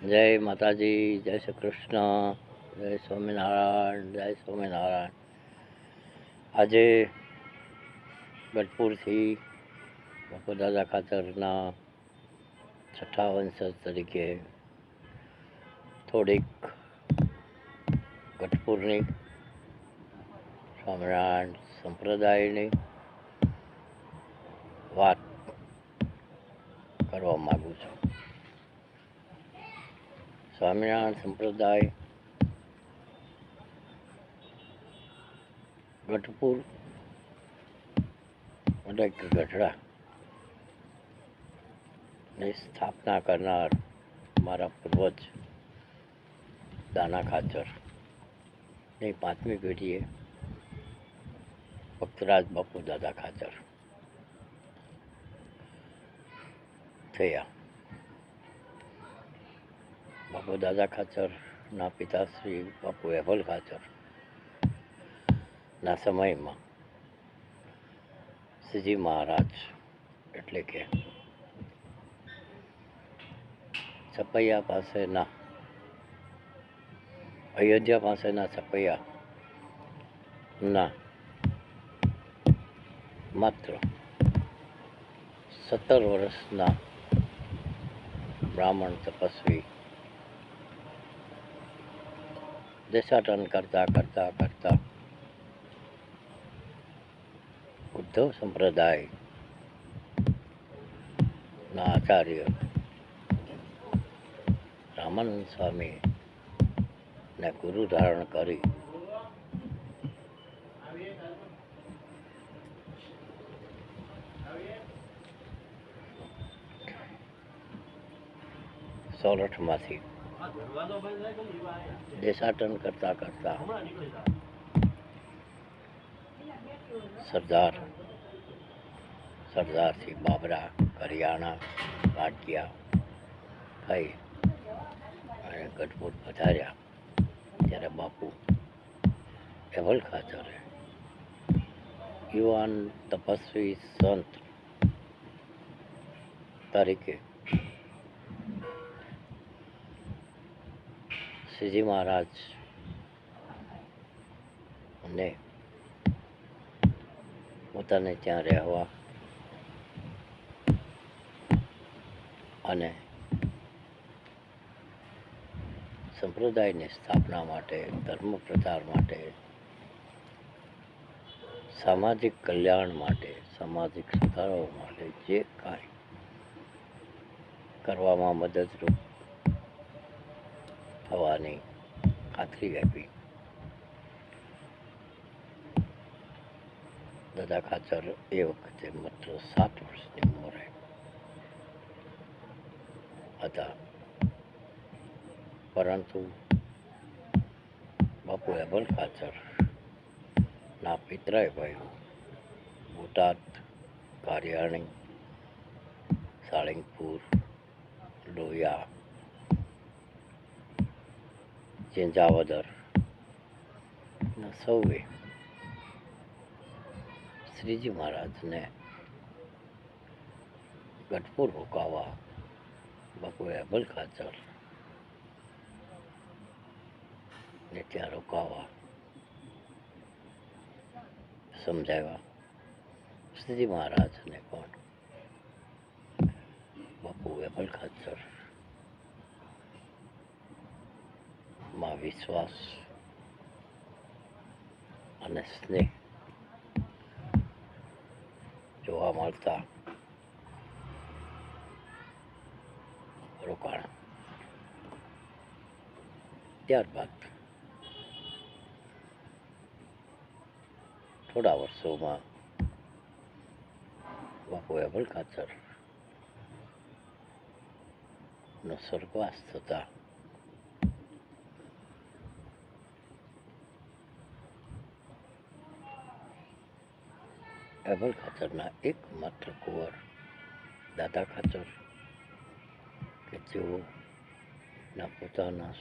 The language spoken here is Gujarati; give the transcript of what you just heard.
જય માતાજી, જય શ્રી કૃષ્ણ, જય સ્વામિનારાયણ, જય સ્વામિનારાયણ. આજે ગઢપુરથી બાપુદાદા ખાતરના છઠ્ઠા વંશજ તરીકે થોડીક ગઢપુરની સ્વામિનારાયણ સંપ્રદાયની વાત કરવા માગું છું. સ્વામિનારાયણ સંપ્રદાય ગઢપુર એટલે કે ગઢડાની સ્થાપના કરનાર મારા પૂર્વજ દાના ખાચરની પાંચમી પેઢીએ ભક્તરાજ બાપુ દાદા ખાચર થયા. બાપુ દાદા ખાચરના પિતાશ્રી બાપુ એભલ ખાચરના સમયમાં શ્રીજી મહારાજ એટલે કે છપૈયા પાસેના અયોધ્યા પાસેના છપૈયાના માત્ર 17 વર્ષના બ્રાહ્મણ તપસ્વી દેશાટન કરતા ઉદ્ધવ સંપ્રદાયના આચાર્ય રામાનંદ સ્વામીને ગુરુ ધારણ કરી સોરઠમાંથી દેશાટન કરતા સરદારથી બાબરા, કરિયાણા, વાટિયા થઈ અને ગઢપુર પધાર્યા ત્યારે બાપુ એભલ ખાચરે યુવાન તપસ્વી સંત તરીકે શ્રીજી મહારાજ ને પોતાને ત્યાં રહેવા અને સંપ્રદાયની સ્થાપના માટે, ધર્મ પ્રચાર માટે, સામાજિક કલ્યાણ માટે, સામાજિક સુધારાઓ માટે જે કાંઈ કરવામાં મદદરૂપ થવાની ખાતરી આપી. દાદા ખાચર એ વખતે માત્ર 7 વર્ષની ઉંમરે હતા, પરંતુ બાપુ એભલ ખાચરના પિતરાય ભાઈઓ બોટાદ, કારિયાણી, સાળંગપુર, લોહિયા, ચિંચાવદર સૌએ શ્રીજી મહારાજને ગઢપુર રોકાવા બાપુ એભલ ખાચર ને ત્યાં રોકાવા સમજાવ્યા. શ્રીજી મહારાજને પણ બાપુ એભલ ખાચર માં વિશ્વાસ અને સ્નેહ જોવા મળતા રોકાણ. ત્યારબાદ થોડા વર્ષોમાં બાપુ એભલ ખાચર નો સ્વર્ગવાસ થતા એભલ ખાચરના એકમાત્ર કુંવર દાદા ખાચર કે જેઓના પોતાના